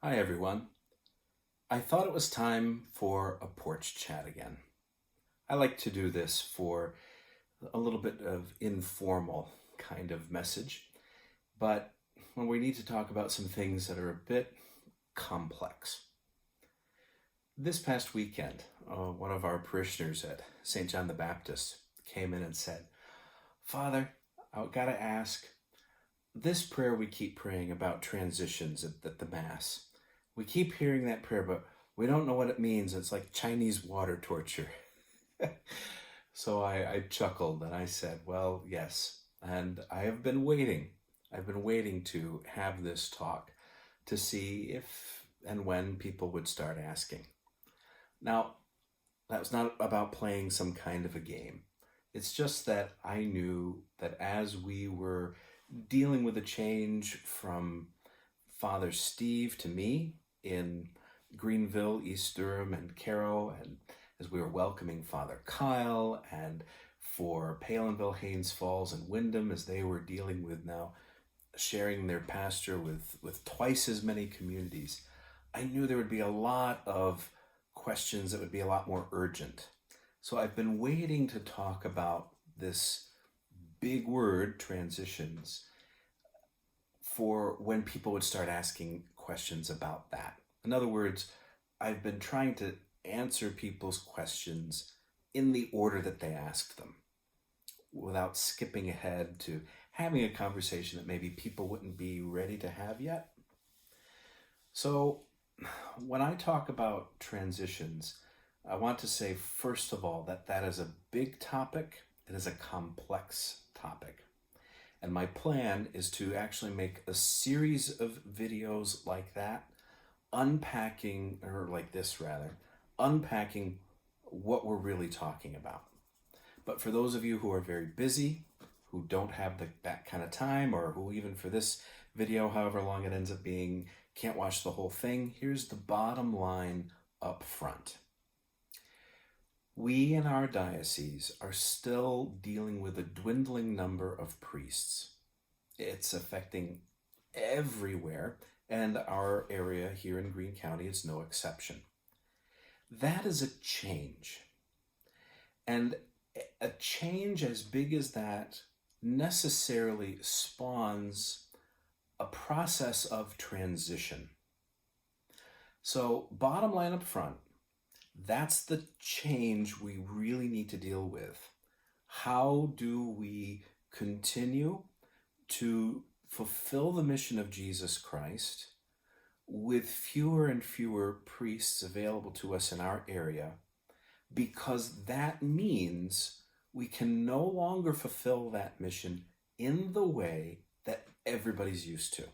Hi, everyone. I thought it was time for a porch chat again. I like to do this for a little bit of informal kind of message, but when we need to talk about some things that are a bit complex. This past weekend, one of our parishioners at St. John the Baptist came in and said, Father, I've got to ask, this prayer we keep praying about transitions at the Mass. We keep hearing that prayer, but we don't know what it means. It's like Chinese water torture. So I chuckled and I said, well, yes. And I have been waiting. I've been waiting to have this talk to see if and when people would start asking. Now, that was not about playing some kind of a game. It's just that I knew that as we were dealing with a change from Father Steve to me in Greenville, East Durham, and Carroll, and as we were welcoming Father Kyle, and for Palinville, Haynes Falls, and Wyndham, as they were dealing with now sharing their pasture with twice as many communities, I knew there would be a lot of questions that would be a lot more urgent. So I've been waiting to talk about this big word, transitions, for when people would start asking questions about that. In other words, I've been trying to answer people's questions in the order that they asked them, without skipping ahead to having a conversation that maybe people wouldn't be ready to have yet. So when I talk about transitions, I want to say, first of all, that that is a big topic. It is a complex topic. And my plan is to actually make a series of videos like that, unpacking, or like this rather, unpacking what we're really talking about. But for those of you who are very busy, who don't have that kind of time, or who even for this video, however long it ends up being, can't watch the whole thing, here's the bottom line up front. We in our diocese are still dealing with a dwindling number of priests. It's affecting everywhere, and our area here in Greene County is no exception. That is a change. And a change as big as that necessarily spawns a process of transition. So, bottom line up front, that's the change we really need to deal with. How do we continue to fulfill the mission of Jesus Christ with fewer and fewer priests available to us in our area? Because that means we can no longer fulfill that mission in the way that everybody's used to,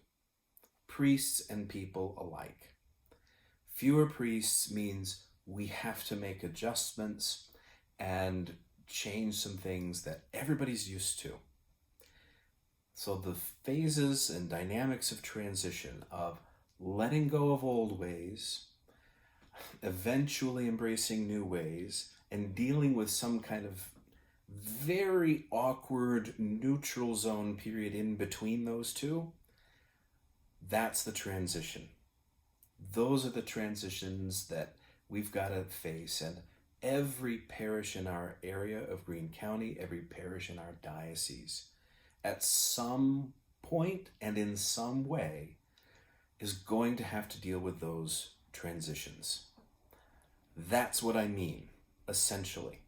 priests and people alike. Fewer priests means we have to make adjustments and change some things that everybody's used to. So the phases and dynamics of transition, of letting go of old ways, eventually embracing new ways, and dealing with some kind of very awkward neutral zone period in between those two, that's the transition. Those are the transitions that we've got to face. And every parish in our area of Greene County, every parish in our diocese, at some point and in some way, is going to have to deal with those transitions. That's what I mean, essentially.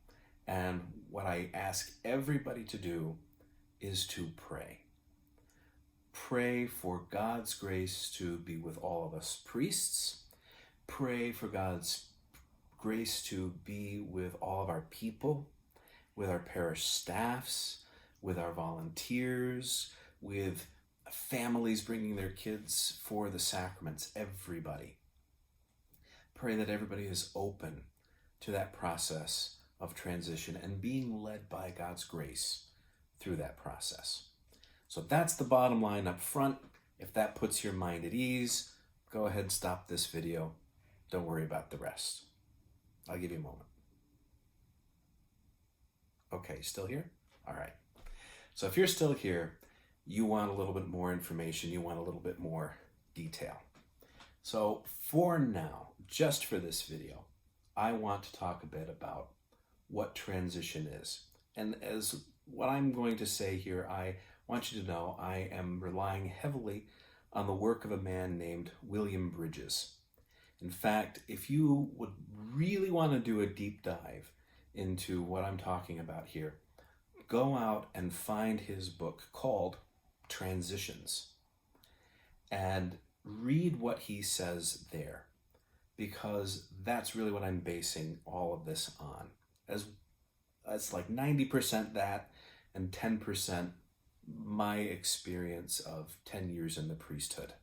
And what I ask everybody to do is to pray. Pray for God's grace to be with all of us priests. Pray for God's grace to be with all of our people, with our parish staffs, with our volunteers, with families bringing their kids for the sacraments, everybody. Pray that everybody is open to that process of transition and being led by God's grace through that process. So that's the bottom line up front. If that puts your mind at ease, go ahead and stop this video. Don't worry about the rest. I'll give you a moment. Okay, still here? All right. So if you're still here, you want a little bit more information, you want a little bit more detail. So for now, just for this video, I want to talk a bit about what transition is. And as what I'm going to say here, I want you to know I am relying heavily on the work of a man named William Bridges. In fact, if you would really want to do a deep dive into what I'm talking about here, go out and find his book called Transitions and read what he says there, because that's really what I'm basing all of this on. As it's like 90% that and 10% my experience of 10 years in the priesthood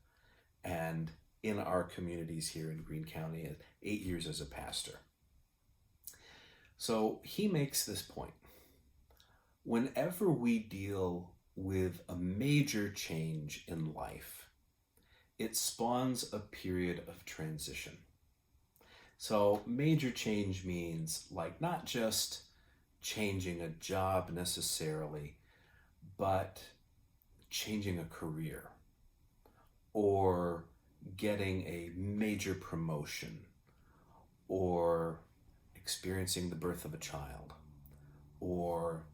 and in our communities here in Greene County, 8 years as a pastor. So he makes this point. Whenever we deal with a major change in life, it spawns a period of transition. So major change means like not just changing a job necessarily, but changing a career or getting a major promotion or experiencing the birth of a child or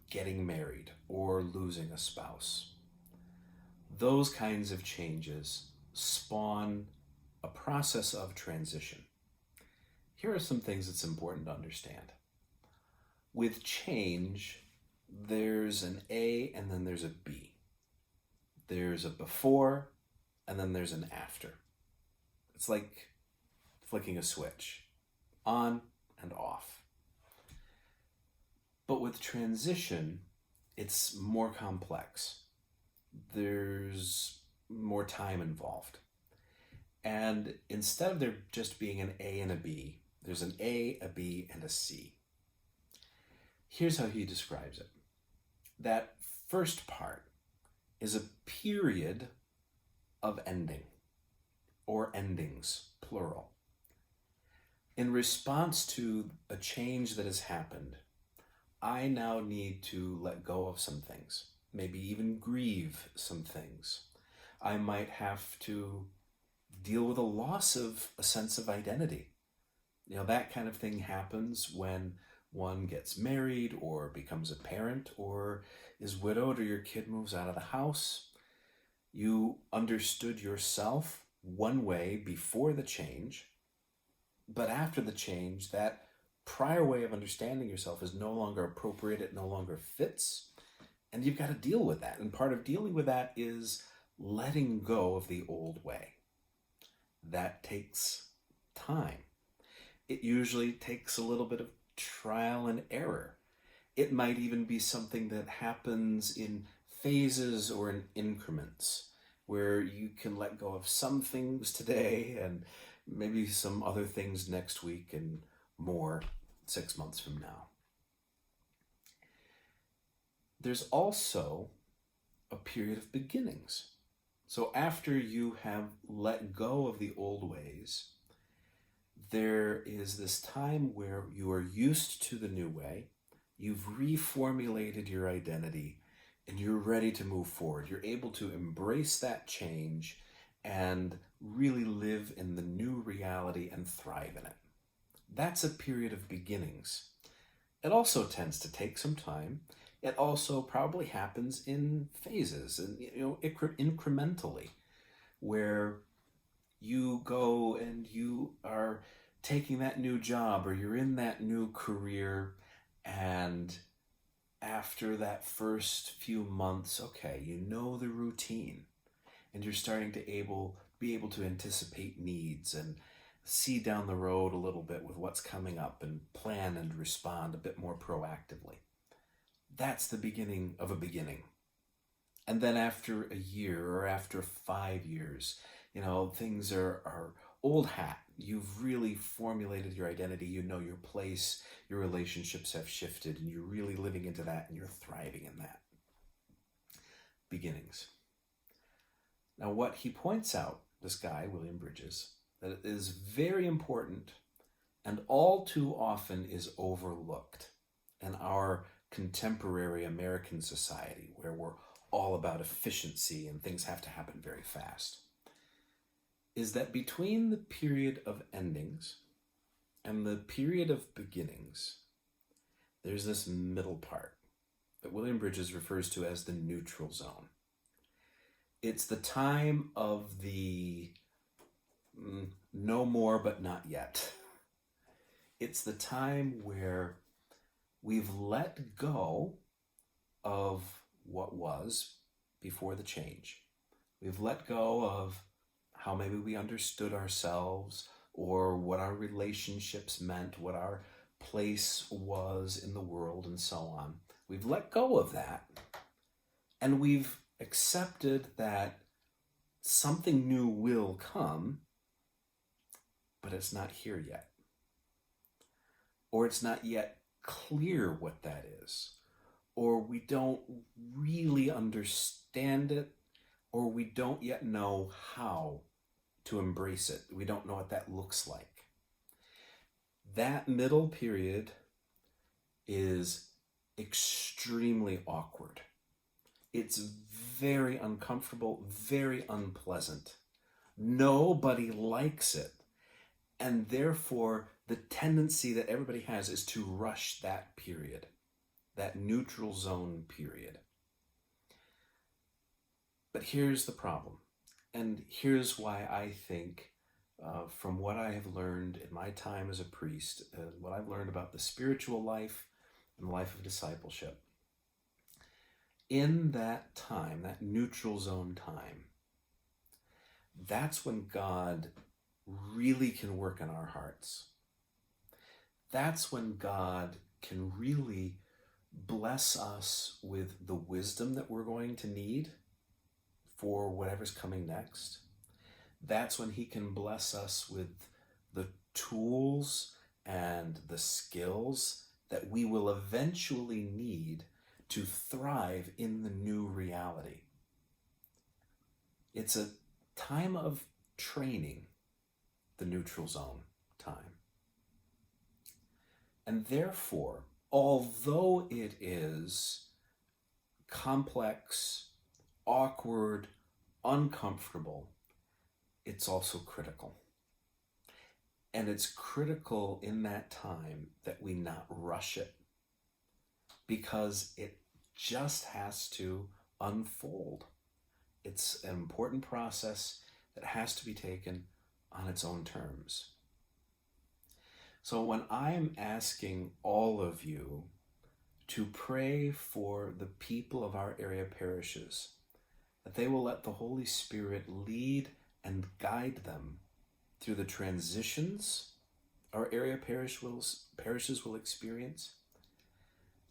getting married or losing a spouse. Those kinds of changes spawn a process of transition. Here are some things that's important to understand. With change, there's an A and then there's a B. There's a before and then there's an after. It's like flicking a switch, on and off. But with transition, it's more complex. There's more time involved. And instead of there just being an A and a B, there's an A, a B, and a C. Here's how he describes it. That first part is a period of ending, or endings, plural. In response to a change that has happened, I now need to let go of some things, maybe even grieve some things. I might have to deal with a loss of a sense of identity. That kind of thing happens when one gets married or becomes a parent or is widowed or your kid moves out of the house. You understood yourself one way before the change, but after the change, that prior way of understanding yourself is no longer appropriate, it no longer fits, and you've got to deal with that. And part of dealing with that is letting go of the old way. That takes time. It usually takes a little bit of trial and error. It might even be something that happens in phases or in increments, where you can let go of some things today and maybe some other things next week and more 6 months from now. There's also a period of beginnings. So after you have let go of the old ways, there is this time where you are used to the new way, you've reformulated your identity, and you're ready to move forward. You're able to embrace that change and really live in the new reality and thrive in it. That's a period of beginnings. It also tends to take some time. It also probably happens in phases and incrementally, where you go and you are taking that new job or you're in that new career, and after that first few months, okay, you know the routine and you're starting to be able to anticipate needs and see down the road a little bit with what's coming up and plan and respond a bit more proactively. That's the beginning of a beginning. And then after a year or after 5 years, things are old hat. You've really formulated your identity, you know your place, your relationships have shifted, and you're really living into that and you're thriving in that. Beginnings. Now, what he points out, this guy, William Bridges, that it is very important and all too often is overlooked in our contemporary American society, where we're all about efficiency and things have to happen very fast, is that between the period of endings and the period of beginnings, there's this middle part that William Bridges refers to as the neutral zone. It's the time of the no more but not yet. It's the time where we've let go of what was before the change. We've let go of how maybe we understood ourselves or what our relationships meant, what our place was in the world, and so on. We've let go of that, and we've accepted that something new will come, but it's not here yet. Or it's not yet clear what that is. Or we don't really understand it, or we don't yet know how to embrace it. We don't know what that looks like. That middle period is extremely awkward. It's very uncomfortable, very unpleasant. Nobody likes it. And therefore, the tendency that everybody has is to rush that period, that neutral zone period. But here's the problem. And here's why I think, from what I have learned in my time as a priest, what I've learned about the spiritual life and the life of discipleship, in that time, that neutral zone time, that's when God really can work in our hearts. That's when God can really bless us with the wisdom that we're going to need for whatever's coming next. That's when he can bless us with the tools and the skills that we will eventually need to thrive in the new reality. It's a time of training, the neutral zone time. And therefore, although it is complex, awkward, uncomfortable, it's also critical. And it's critical in that time that we not rush it, because it just has to unfold. It's an important process that has to be taken on its own terms. So when I'm asking all of you to pray for the people of our area parishes, that they will let the Holy Spirit lead and guide them through the transitions our area parishes will experience,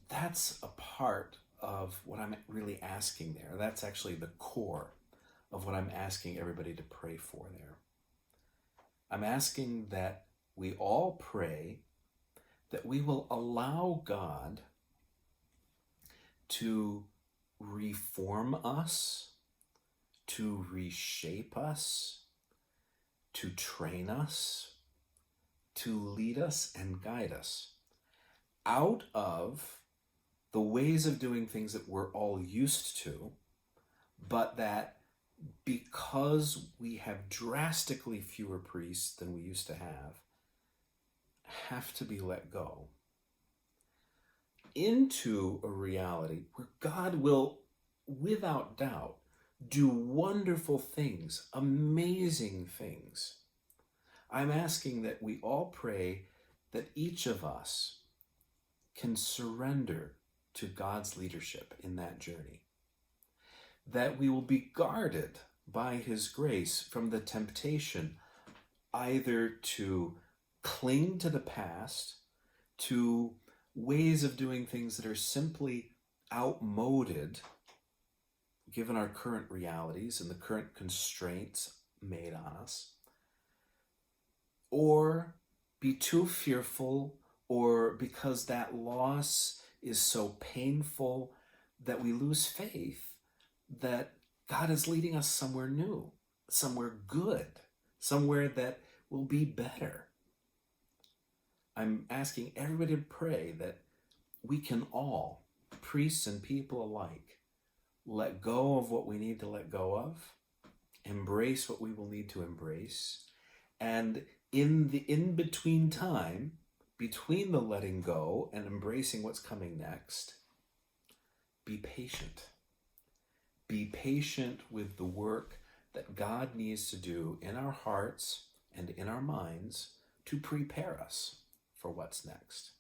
that's a part of what I'm really asking there. That's actually the core of what I'm asking everybody to pray for there. I'm asking that we all pray that we will allow God to reform us, to reshape us, to train us, to lead us and guide us out of the ways of doing things that we're all used to, but that because we have drastically fewer priests than we used to have to be let go into a reality where God will, without doubt, do wonderful things, amazing things. I'm asking that we all pray that each of us can surrender to God's leadership in that journey, that we will be guarded by his grace from the temptation either to cling to the past, to ways of doing things that are simply outmoded given our current realities and the current constraints made on us, or be too fearful, or because that loss is so painful that we lose faith that God is leading us somewhere new, somewhere good, somewhere that will be better. I'm asking everybody to pray that we can all, priests and people alike, let go of what we need to let go of embrace what we will need to embrace, and in the in-between time, between the letting go and embracing what's coming next, be patient. Be patient with the work that God needs to do in our hearts and in our minds to prepare us for what's next.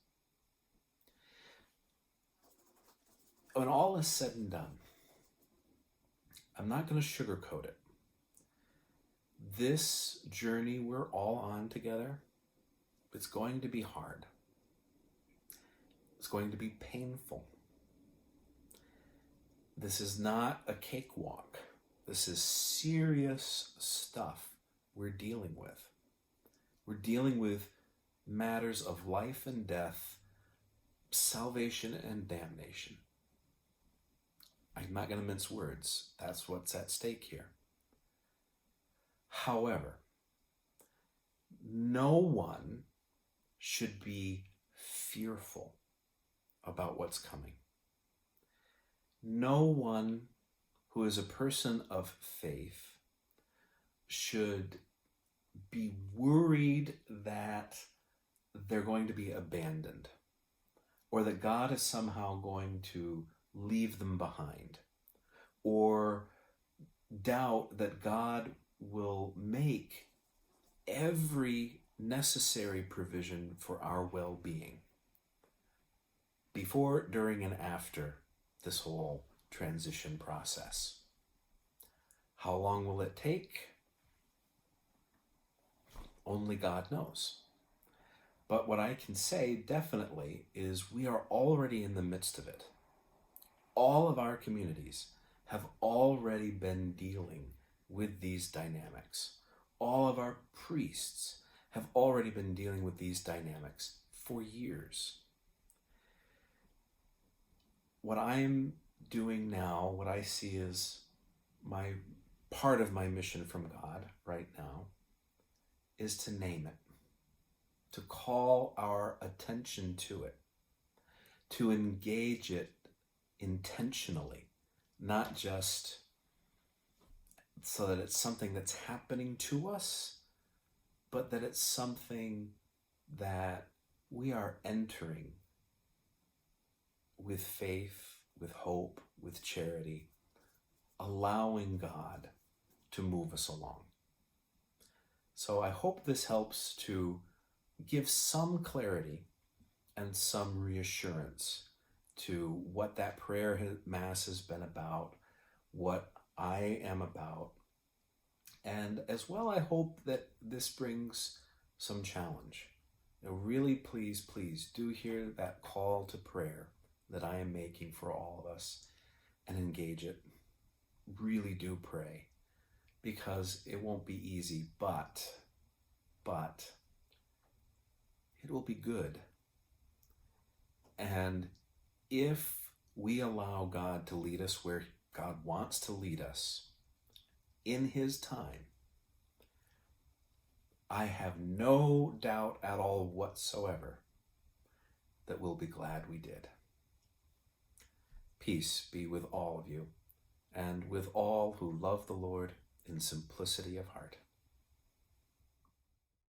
When all is said and done, I'm not going to sugarcoat it. This journey we're all on together, it's going to be hard. It's going to be painful. This is not a cakewalk. This is serious stuff we're dealing with. We're dealing with matters of life and death, salvation and damnation. I'm not going to mince words. That's what's at stake here. However, no one should be fearful about what's coming. No one who is a person of faith should be worried that they're going to be abandoned or that God is somehow going to leave them behind, or doubt that God will make every necessary provision for our well-being before, during, and after this whole transition process. How long will it take? Only God knows. But what I can say definitely is we are already in the midst of it. All of our communities have already been dealing with these dynamics. All of our priests have already been dealing with these dynamics for years. What I'm doing now, what I see as my part of my mission from God right now, is to name it, to call our attention to it, to engage it intentionally, not just so that it's something that's happening to us, but that it's something that we are entering with faith, with hope, with charity, allowing God to move us along. So I hope this helps to give some clarity and some reassurance to what that prayer mass has been about, what I am about, and as well I hope that this brings some challenge. Really, please do hear that call to prayer that I am making for all of us and engage it. Really do pray, because it won't be easy, but it will be good. And if we allow God to lead us where God wants to lead us in His time, I have no doubt at all whatsoever that we'll be glad we did. Peace be with all of you, and with all who love the Lord in simplicity of heart.